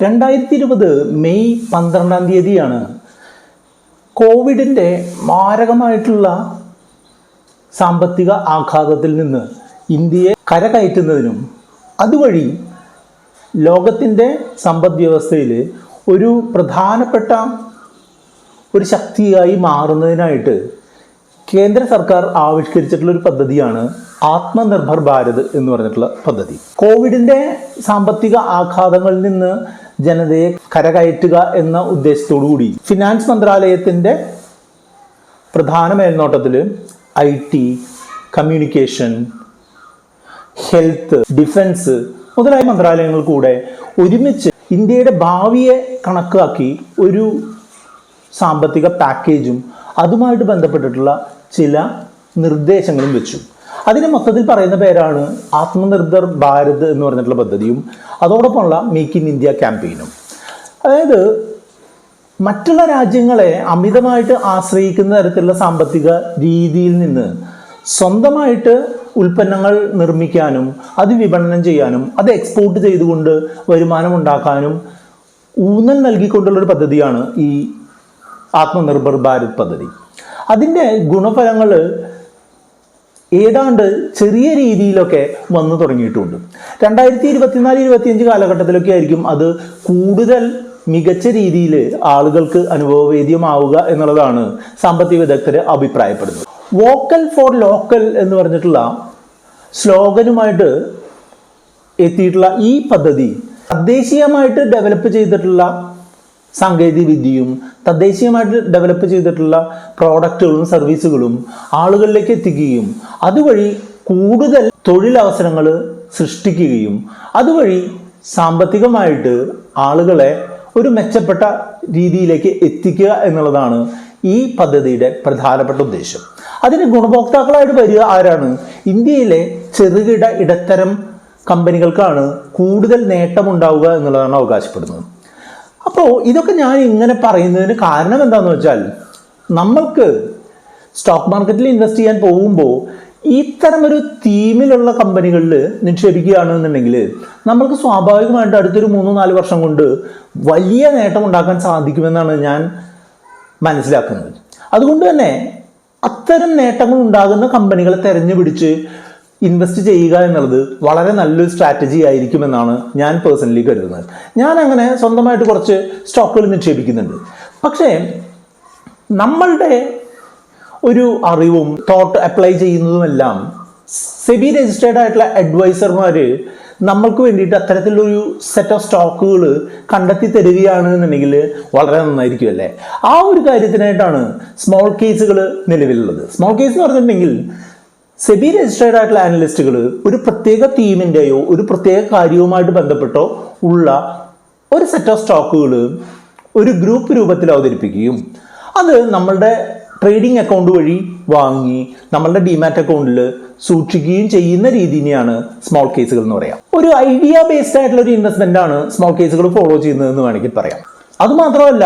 2020 May 12-ാം തീയതിയാണ് കോവിഡിൻ്റെ മാരകമായിട്ടുള്ള സാമ്പത്തിക ആഘാതത്തിൽ നിന്ന് ഇന്ത്യയെ കരകയറ്റുന്നതിനും അതുവഴി ലോകത്തിൻ്റെ സമ്പദ് വ്യവസ്ഥയിൽ ഒരു പ്രധാനപ്പെട്ട ഒരു ശക്തിയായി മാറുന്നതിനായിട്ട് കേന്ദ്ര സർക്കാർ ആവിഷ്കരിച്ചിട്ടുള്ള ഒരു പദ്ധതിയാണ് ആത്മനിർഭർ ഭാരത് എന്ന് പറഞ്ഞിട്ടുള്ള പദ്ധതി. കോവിഡിൻ്റെ സാമ്പത്തിക ആഘാതങ്ങളിൽ നിന്ന് ജനതയെ കരകയറ്റുക എന്ന ഉദ്ദേശത്തോടു കൂടി ഫിനാൻസ് മന്ത്രാലയത്തിൻ്റെ പ്രധാന മേൽനോട്ടത്തിൽ IT, കമ്മ്യൂണിക്കേഷൻ, ഹെൽത്ത്, ഡിഫൻസ് മുതലായ മന്ത്രാലയങ്ങൾ കൂടെ ഒരുമിച്ച് ഇന്ത്യയുടെ ഭാവിയെ കണക്കാക്കി ഒരു സാമ്പത്തിക പാക്കേജും അതുമായിട്ട് ബന്ധപ്പെട്ടിട്ടുള്ള ചില നിർദ്ദേശങ്ങളും വെച്ചു. അതിന് മൊത്തത്തിൽ പറയുന്ന പേരാണ് ആത്മനിർഭർ ഭാരത് എന്ന് പറഞ്ഞിട്ടുള്ള പദ്ധതിയും അതോടൊപ്പമുള്ള മേക്ക് ഇൻ ഇന്ത്യ ക്യാമ്പയിനും. അതായത് മറ്റുള്ള രാജ്യങ്ങളെ അമിതമായിട്ട് ആശ്രയിക്കുന്ന തരത്തിലുള്ള സാമ്പത്തിക രീതിയിൽ നിന്ന് സ്വന്തമായിട്ട് ഉൽപ്പന്നങ്ങൾ നിർമ്മിക്കാനും അത് വിപണനം ചെയ്യാനും അത് എക്സ്പോർട്ട് ചെയ്തുകൊണ്ട് വരുമാനം ഉണ്ടാക്കാനും ഊന്നൽ നൽകിക്കൊണ്ടുള്ളൊരു പദ്ധതിയാണ് ഈ ആത്മനിർഭർ ഭാരത് പദ്ധതി. അതിൻ്റെ ഗുണഫലങ്ങൾ ഏതാണ്ട് ചെറിയ രീതിയിലൊക്കെ വന്നു തുടങ്ങിയിട്ടുണ്ട്. 2024-25 കാലഘട്ടത്തിലൊക്കെ ആയിരിക്കും അത് കൂടുതൽ മികച്ച രീതിയിൽ ആളുകൾക്ക് അനുഭവവേദ്യമാവുക എന്നുള്ളതാണ് സാമ്പത്തിക വിദഗ്ധർ അഭിപ്രായപ്പെടുന്നത്. വോക്കൽ ഫോർ ലോക്കൽ എന്ന് പറഞ്ഞിട്ടുള്ള സ്ലോഗനുമായിട്ട് എത്തിയിട്ടുള്ള ഈ പദ്ധതി തദ്ദേശീയമായിട്ട് ഡെവലപ്പ് ചെയ്തിട്ടുള്ള സാങ്കേതിക വിദ്യയും തദ്ദേശീയമായിട്ട് ഡെവലപ്പ് ചെയ്തിട്ടുള്ള പ്രോഡക്റ്റുകളും സർവീസുകളും ആളുകളിലേക്ക് എത്തിക്കുകയും അതുവഴി കൂടുതൽ തൊഴിലവസരങ്ങൾ സൃഷ്ടിക്കുകയും അതുവഴി സാമ്പത്തികമായിട്ട് ആളുകളെ ഒരു മെച്ചപ്പെട്ട രീതിയിലേക്ക് എത്തിക്കുക എന്നുള്ളതാണ് ഈ പദ്ധതിയുടെ പ്രധാനപ്പെട്ട ഉദ്ദേശം. അതിന് ഗുണഭോക്താക്കളായിട്ട് വരിക ആരാണ്? ഇന്ത്യയിലെ ചെറുകിട ഇടത്തരം കമ്പനികൾക്കാണ് കൂടുതൽ നേട്ടമുണ്ടാവുക എന്നുള്ളതാണ് അവകാശപ്പെടുന്നത്. അപ്പോൾ ഇതൊക്കെ ഞാൻ ഇങ്ങനെ പറയുന്നതിന് കാരണം എന്താണെന്ന് വെച്ചാൽ, നമ്മൾക്ക് സ്റ്റോക്ക് മാർക്കറ്റിൽ ഇൻവെസ്റ്റ് ചെയ്യാൻ പോകുമ്പോൾ ഇത്തരമൊരു തീമിലുള്ള കമ്പനികളിൽ നിക്ഷേപിക്കുകയാണെന്നുണ്ടെങ്കിൽ നമ്മൾക്ക് സ്വാഭാവികമായിട്ട് അടുത്തൊരു 3-4 വർഷം കൊണ്ട് വലിയ നേട്ടം ഉണ്ടാക്കാൻ സാധിക്കുമെന്നാണ് ഞാൻ മനസ്സിലാക്കുന്നത്. അതുകൊണ്ട് തന്നെ അത്തരം നേട്ടങ്ങൾ ഉണ്ടാകുന്ന കമ്പനികളെ തിരഞ്ഞുപിടിച്ച് ഇൻവെസ്റ്റ് ചെയ്യുക എന്നുള്ളത് വളരെ നല്ലൊരു സ്ട്രാറ്റജി ആയിരിക്കുമെന്നാണ് ഞാൻ പേഴ്സണലി കരുതുന്നത്. ഞാൻ അങ്ങനെ സ്വന്തമായിട്ട് കുറച്ച് സ്റ്റോക്കുകൾ നിക്ഷേപിക്കുന്നുണ്ട്. പക്ഷേ നമ്മളുടെ ഒരു അറിവും തോട്ട് അപ്ലൈ ചെയ്യുന്നതുമെല്ലാം സെബി രജിസ്റ്റേർഡ് ആയിട്ടുള്ള അഡ്വൈസർമാർ നമ്മൾക്ക് വേണ്ടിയിട്ട് അത്തരത്തിലൊരു സെറ്റ് ഓഫ് സ്റ്റോക്കുകൾ കണ്ടെത്തി തരികയാണെന്നുണ്ടെങ്കിൽ വളരെ നന്നായിരിക്കും അല്ലേ. ആ ഒരു കാര്യത്തിനായിട്ടാണ് സ്മോൾ കേസുകൾ നിലവിലുള്ളത്. സ്മോൾ കേസ് എന്ന് പറഞ്ഞിട്ടുണ്ടെങ്കിൽ സെബി രജിസ്റ്റേർഡ് ആയിട്ടുള്ള അനലിസ്റ്റുകൾ ഒരു പ്രത്യേക തീമിൻ്റെയോ ഒരു പ്രത്യേക കാര്യവുമായിട്ട് ബന്ധപ്പെട്ടോ ഉള്ള ഒരു സെറ്റ് ഓഫ് സ്റ്റോക്കുകൾ ഒരു ഗ്രൂപ്പ് രൂപത്തിൽ അവതരിപ്പിക്കുകയും അത് നമ്മളുടെ ട്രേഡിംഗ് അക്കൗണ്ട് വഴി വാങ്ങി നമ്മളുടെ ഡിമാറ്റ് അക്കൗണ്ടിൽ സൂക്ഷിക്കുകയും ചെയ്യുന്ന രീതിയാണ് സ്മോൾ കേസുകൾ എന്ന് പറയാം. ഒരു ഐഡിയ ബേസ്ഡ് ആയിട്ടുള്ള ഒരു ഇൻവെസ്റ്റ്മെന്റ് ആണ് സ്മോൾ കേസുകൾ ഫോളോ ചെയ്യുന്നതെന്ന് വേണമെങ്കിൽ പറയാം. അതുമാത്രമല്ല,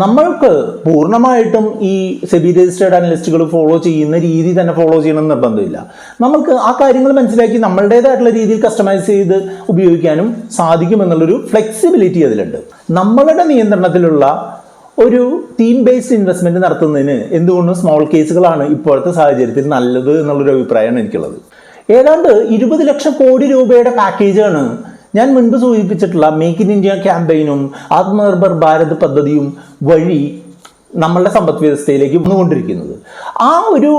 നമ്മൾക്ക് പൂർണ്ണമായിട്ടും ഈ സെബി രജിസ്റ്റേർഡ് അനലിസ്റ്റുകൾ ഫോളോ ചെയ്യുന്ന രീതി തന്നെ ഫോളോ ചെയ്യണമെന്ന് നിർബന്ധമില്ല. നമുക്ക് ആ കാര്യങ്ങൾ മനസ്സിലാക്കി നമ്മളുടേതായിട്ടുള്ള രീതിയിൽ കസ്റ്റമൈസ് ചെയ്ത് ഉപയോഗിക്കാനും സാധിക്കുമെന്നുള്ളൊരു ഫ്ലെക്സിബിലിറ്റി അതിലുണ്ട്. നമ്മളുടെ നിയന്ത്രണത്തിലുള്ള ഒരു തീം ബേസ്ഡ് ഇൻവെസ്റ്റ്മെന്റ് നടത്തുന്നതിന് എന്തുകൊണ്ടും സ്മോൾ കേസുകളാണ് ഇപ്പോഴത്തെ സാഹചര്യത്തിൽ നല്ലത് എന്നുള്ളൊരു അഭിപ്രായമാണ് എനിക്കുള്ളത്. ഏതാണ്ട് 20 ലക്ഷം കോടി രൂപയുടെ പാക്കേജാണ് ഞാൻ മുൻപ് സൂചിപ്പിച്ചിട്ടുള്ള മേക്ക് ഇൻ ഇന്ത്യ ക്യാമ്പയിനും ആത്മനിർഭർ ഭാരത് പദ്ധതിയും വഴി നമ്മളുടെ സമ്പദ് വ്യവസ്ഥയിലേക്ക് വന്നുകൊണ്ടിരിക്കുന്നത്. ആ ഒരു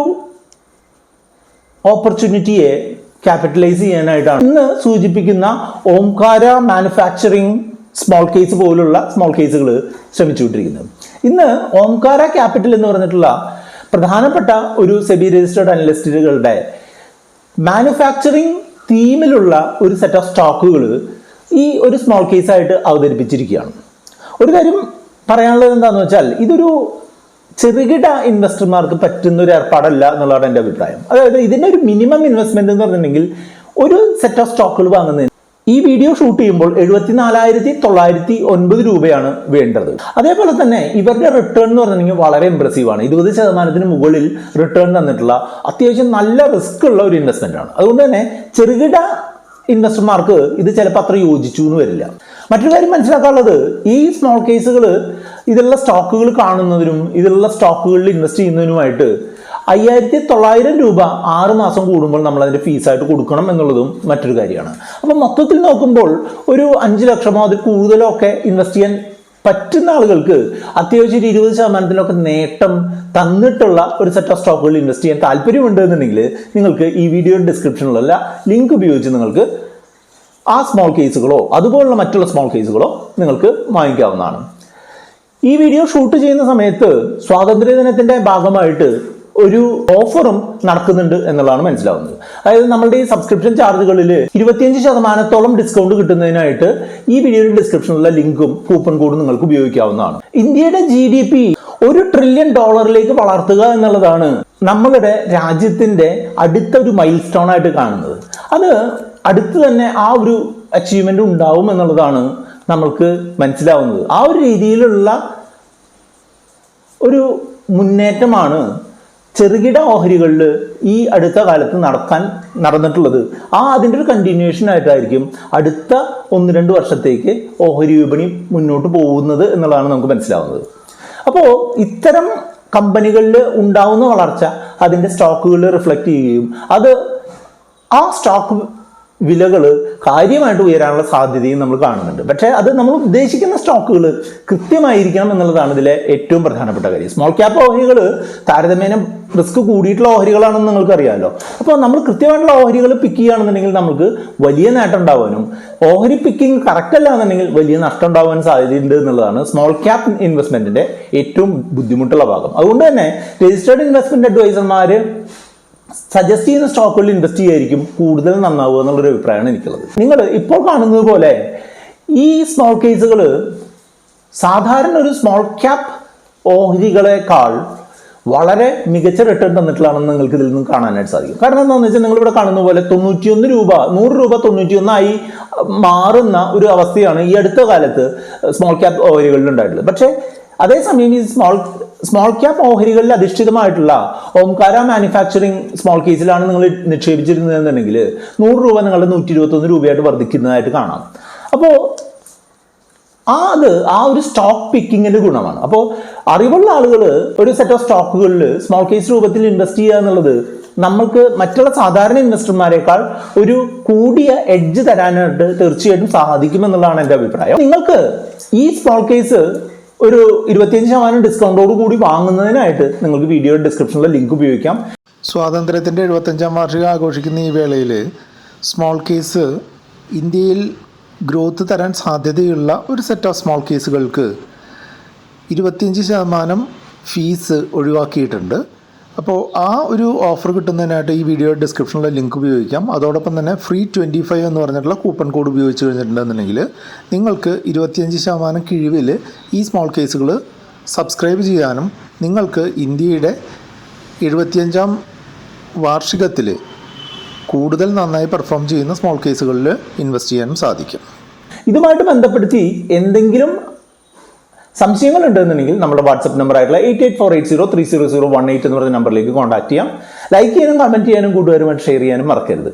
ഓപ്പർച്യൂണിറ്റിയെ ക്യാപിറ്റലൈസ് ചെയ്യാനായിട്ടാണ് ഇന്ന് സൂചിപ്പിക്കുന്ന ഓംകാര മാനുഫാക്ചറിങ് സ്മോൾ കേസ് പോലുള്ള സ്മോൾ കേസുകൾ ശ്രമിച്ചുകൊണ്ടിരിക്കുന്നത്. ഇന്ന് ഓംകാര ക്യാപിറ്റൽ എന്ന് പറഞ്ഞിട്ടുള്ള പ്രധാനപ്പെട്ട ഒരു സെബി രജിസ്റ്റേർഡ് അനലിസ്റ്റുകളുടെ മാനുഫാക്ചറിങ് തീമിലുള്ള ഒരു സെറ്റ് ഓഫ് സ്റ്റോക്കുകൾ ഈ ഒരു സ്മോൾ കേസായിട്ട് അവതരിപ്പിച്ചിരിക്കുകയാണ്. ഒരു കാര്യം പറയാനുള്ളത് എന്താണെന്ന് വെച്ചാൽ, ഇതൊരു ചെറുകിട ഇൻവെസ്റ്റർമാർക്ക് പറ്റുന്ന ഒരു ഏർപ്പാടല്ല എന്നുള്ളതാണ് എൻ്റെ അഭിപ്രായം. അതായത് ഇതിൻ്റെ ഒരു മിനിമം ഇൻവെസ്റ്റ്മെന്റ് എന്ന് പറഞ്ഞിട്ടുണ്ടെങ്കിൽ ഒരു സെറ്റ് ഓഫ് സ്റ്റോക്കുകൾ വാങ്ങുന്നതിന് ഈ വീഡിയോ ഷൂട്ട് ചെയ്യുമ്പോൾ 74,909 രൂപയാണ് വേണ്ടത്. അതേപോലെ തന്നെ ഇവരുടെ റിട്ടേൺ എന്ന് പറഞ്ഞിട്ടുണ്ടെങ്കിൽ വളരെ ഇംപ്രസീവ് ആണ്. 20% മുകളിൽ റിട്ടേൺ തന്നിട്ടുള്ള അത്യാവശ്യം നല്ല റിസ്ക് ഉള്ള ഒരു ഇൻവെസ്റ്റ്മെന്റ് ആണ്. അതുകൊണ്ട് തന്നെ ചെറുകിട ഇൻവെസ്റ്റർമാർക്ക് ഇത് ചിലപ്പോൾ അത്ര യോജിച്ചു എന്ന് വരില്ല. മറ്റൊരു കാര്യം മനസ്സിലാക്കാനുള്ളത്, ഈ സ്മോൾ കേസുകൾ ഇതിലുള്ള സ്റ്റോക്കുകൾ കാണുന്നതിനും ഇതിലുള്ള സ്റ്റോക്കുകളിൽ ഇൻവെസ്റ്റ് ചെയ്യുന്നതിനുമായിട്ട് 5,900 രൂപ 6 മാസം കൂടുമ്പോൾ നമ്മൾ അതിൻ്റെ ഫീസായിട്ട് കൊടുക്കണം എന്നുള്ളതും മറ്റൊരു കാര്യമാണ്. അപ്പം മൊത്തത്തിൽ നോക്കുമ്പോൾ ഒരു 5 ലക്ഷമോ അതിൽ കൂടുതലോ ഒക്കെ ഇൻവെസ്റ്റ് ചെയ്യാൻ പറ്റുന്ന ആളുകൾക്ക് അത്യാവശ്യം 20% നേട്ടം തന്നിട്ടുള്ള ഒരു സെറ്റ് ഓഫ് സ്റ്റോക്കുകൾ ഇൻവെസ്റ്റ് ചെയ്യാൻ താല്പര്യമുണ്ട് എന്നുണ്ടെങ്കിൽ നിങ്ങൾക്ക് ഈ വീഡിയോയുടെ ഡിസ്ക്രിപ്ഷനിലുള്ള ലിങ്ക് ഉപയോഗിച്ച് നിങ്ങൾക്ക് ആ സ്മോൾ കേസുകളോ അതുപോലുള്ള മറ്റുള്ള സ്മോൾ കേസുകളോ നിങ്ങൾക്ക് വാങ്ങിക്കാവുന്നതാണ്. ഈ വീഡിയോ ഷൂട്ട് ചെയ്യുന്ന സമയത്ത് സ്വാതന്ത്ര്യദിനത്തിന്റെ ഭാഗമായിട്ട് ഒരു ഓഫറും നടക്കുന്നുണ്ട് എന്നുള്ളതാണ് മനസ്സിലാവുന്നത്. അതായത് നമ്മളുടെ ഈ സബ്സ്ക്രിപ്ഷൻ ചാർജുകളിൽ 25% ഡിസ്കൗണ്ട് കിട്ടുന്നതിനായിട്ട് ഈ വീഡിയോയുടെ ഡിസ്ക്രിപ്ഷനിലുള്ള ലിങ്കും കൂപ്പൺ കോഡും നിങ്ങൾക്ക് ഉപയോഗിക്കാവുന്നതാണ്. ഇന്ത്യയുടെ GDP $1 ട്രില്യൺ വളർത്തുക എന്നുള്ളതാണ് നമ്മളുടെ രാജ്യത്തിന്റെ അടുത്ത ഒരു മൈൽ സ്റ്റോൺ ആയിട്ട് കാണുന്നത്. അത് അടുത്ത് തന്നെ ആ ഒരു അച്ചീവ്മെന്റ് ഉണ്ടാവും എന്നുള്ളതാണ് നമ്മൾക്ക് മനസ്സിലാവുന്നത്. ആ ഒരു രീതിയിലുള്ള ഒരു മുന്നേറ്റമാണ് ചെറുകിട ഓഹരികളിൽ ഈ അടുത്ത കാലത്ത് നടന്നിട്ടുള്ളത്. അതിൻ്റെ ഒരു കണ്ടിന്യൂഷൻ ആയിട്ടായിരിക്കും അടുത്ത 1-2 വർഷത്തേക്ക് ഓഹരി വിപണി മുന്നോട്ട് പോകുന്നത് എന്നുള്ളതാണ് നമുക്ക് മനസ്സിലാവുന്നത്. അപ്പോൾ ഇത്തരം കമ്പനികളിൽ ഉണ്ടാവുന്ന വളർച്ച അതിൻ്റെ സ്റ്റോക്കുകളിൽ റിഫ്ലക്റ്റ് ചെയ്യുകയും അത് ആ സ്റ്റോക്ക് വിലകൾ കാര്യമായിട്ട് ഉയരാനുള്ള സാധ്യതയും നമ്മൾ കാണുന്നുണ്ട്. പക്ഷേ അത് നമ്മൾ ഉദ്ദേശിക്കുന്ന സ്റ്റോക്കുകൾ കൃത്യമായിരിക്കണം എന്നുള്ളതാണ് ഇതിലെ ഏറ്റവും പ്രധാനപ്പെട്ട കാര്യം. സ്മോൾ ക്യാപ്പ് ഓഹരികൾ താരതമ്യേന റിസ്ക് കൂടിയിട്ടുള്ള ഓഹരികളാണെന്ന് നിങ്ങൾക്ക് അറിയാമല്ലോ. അപ്പോൾ നമ്മൾ കൃത്യമായിട്ടുള്ള ഓഹരികൾ പിക്ക് ചെയ്യുകയാണെന്നുണ്ടെങ്കിൽ നമുക്ക് വലിയ നേട്ടം ഉണ്ടാവാനും ഓഹരി പിക്കിംഗ് കറക്റ്റ് അല്ല എന്നുണ്ടെങ്കിൽ വലിയ നഷ്ടം ഉണ്ടാവാൻ സാധ്യതയുണ്ട് എന്നുള്ളതാണ് സ്മോൾ ക്യാപ്പ് ഇൻവെസ്റ്റ്മെന്റിന്റെ ഏറ്റവും ബുദ്ധിമുട്ടുള്ള ഭാഗം. അതുകൊണ്ട് തന്നെ രജിസ്റ്റേർഡ് ഇൻവെസ്റ്റ്മെന്റ് അഡ്വൈസർമാർ സജസ്റ്റ് ചെയ്യുന്ന സ്റ്റോക്കുകളിൽ ഇൻവെസ്റ്റ് ചെയ്യായിരിക്കും കൂടുതൽ നന്നാവുക എന്നുള്ളൊരു അഭിപ്രായമാണ് എനിക്കുള്ളത്. നിങ്ങൾ ഇപ്പോൾ കാണുന്നത് പോലെ ഈ സ്മോൾ കേസുകൾ സാധാരണ ഒരു സ്മോൾ ക്യാപ്പ് ഓഹരികളെക്കാൾ വളരെ മികച്ച റിട്ടേൺ തന്നിട്ടുള്ളതാണെന്ന് നിങ്ങൾക്ക് ഇതിൽ നിന്ന് കാണാനായിട്ട് സാധിക്കും. കാരണം എന്താണെന്ന് വെച്ചാൽ നിങ്ങൾ ഇവിടെ കാണുന്ന പോലെ 91 രൂപ 100 രൂപ 91 ആയി മാറുന്ന ഒരു അവസ്ഥയാണ് ഈ അടുത്ത കാലത്ത് സ്മോൾ ക്യാപ്പ് ഓഹരികളിൽ ഉണ്ടായിട്ടുള്ളത്. പക്ഷേ അതേസമയം ഈ small cap ഓഹരികളിൽ അധിഷ്ഠിതമായിട്ടുള്ള Omkara manufacturing small കേസിലാണ് നിങ്ങൾ നിക്ഷേപിച്ചിരുന്നതെന്നുണ്ടെങ്കിൽ 100 രൂപ നിങ്ങളുടെ 121 രൂപയായിട്ട് വർദ്ധിക്കുന്നതായിട്ട് കാണാം. അപ്പോൾ ആ ഒരു സ്റ്റോക്ക് പിക്കിങ്ങിന്റെ ഗുണമാണ്. അപ്പോൾ അറിവുള്ള ആളുകൾ ഒരു സെറ്റ് ഓഫ് സ്റ്റോക്കുകളിൽ സ്മോൾ കേസ് രൂപത്തിൽ ഇൻവെസ്റ്റ് ചെയ്യുക എന്നുള്ളത് നമ്മൾക്ക് മറ്റുള്ള സാധാരണ ഇൻവെസ്റ്റർമാരെക്കാൾ ഒരു കൂടിയ എഡ്ജ് തരാനായിട്ട് തീർച്ചയായിട്ടും സാധിക്കുമെന്നുള്ളതാണ് എൻ്റെ അഭിപ്രായം. നിങ്ങൾക്ക് ഈ സ്മോൾ കേസ് ഒരു 25% ഡിസ്കൗണ്ടോട് കൂടി വാങ്ങുന്നതിനായിട്ട് നിങ്ങൾക്ക് വീഡിയോയുടെ ഡിസ്ക്രിപ്ഷനിലെ ലിങ്ക് ഉപയോഗിക്കാം. സ്വാതന്ത്ര്യത്തിൻ്റെ 75ാം വാർഷികം ആഘോഷിക്കുന്ന ഈ വേളയിൽ സ്മോൾ കേസ് ഇന്ത്യയിൽ ഗ്രോത്ത് തരാൻ സാധ്യതയുള്ള ഒരു സെറ്റ് ഓഫ് സ്മോൾ കേസുകൾക്ക് 25% ഫീസ് ഒഴിവാക്കിയിട്ടുണ്ട്. അപ്പോൾ ആ ഒരു ഓഫർ കിട്ടുന്നതിനായിട്ട് ഈ വീഡിയോ ഡിസ്ക്രിപ്ഷനിലെ ലിങ്ക് ഉപയോഗിക്കാം. അതോടൊപ്പം തന്നെ ഫ്രീ 25 എന്ന് പറഞ്ഞിട്ടുള്ള കൂപ്പൺ കോഡ് ഉപയോഗിച്ച് കഴിഞ്ഞിട്ടുണ്ടെന്നുണ്ടെങ്കിൽ നിങ്ങൾക്ക് 25% കിഴിവിൽ ഈ സ്മോൾ കേസുകൾ സബ്സ്ക്രൈബ് ചെയ്യാനും നിങ്ങൾക്ക് ഇന്ത്യയുടെ 75ാം വാർഷികത്തിൽ കൂടുതൽ നന്നായി പെർഫോം ചെയ്യുന്ന സ്മോൾ കേസുകളിൽ ഇൻവെസ്റ്റ് ചെയ്യാനും സാധിക്കും. ഇതുമായിട്ട് ബന്ധപ്പെടുത്തി എന്തെങ്കിലും സംശയങ്ങൾ ഉണ്ടെന്നുണ്ടെങ്കിൽ നമ്മുടെ വാട്സ്ആപ്പ് നമ്പർ ആയിട്ടുള്ള 8848030018 എന്ന് പറയുന്ന നമ്പറിലേക്ക് കോൺടാക്ട് ചെയ്യാം. ലൈക്ക് ചെയ്യാനും കമന്റ് ചെയ്യാനും കൂട്ടുകാരുമായിട്ട് ഷെയർ ചെയ്യാനും മറക്കരുത്.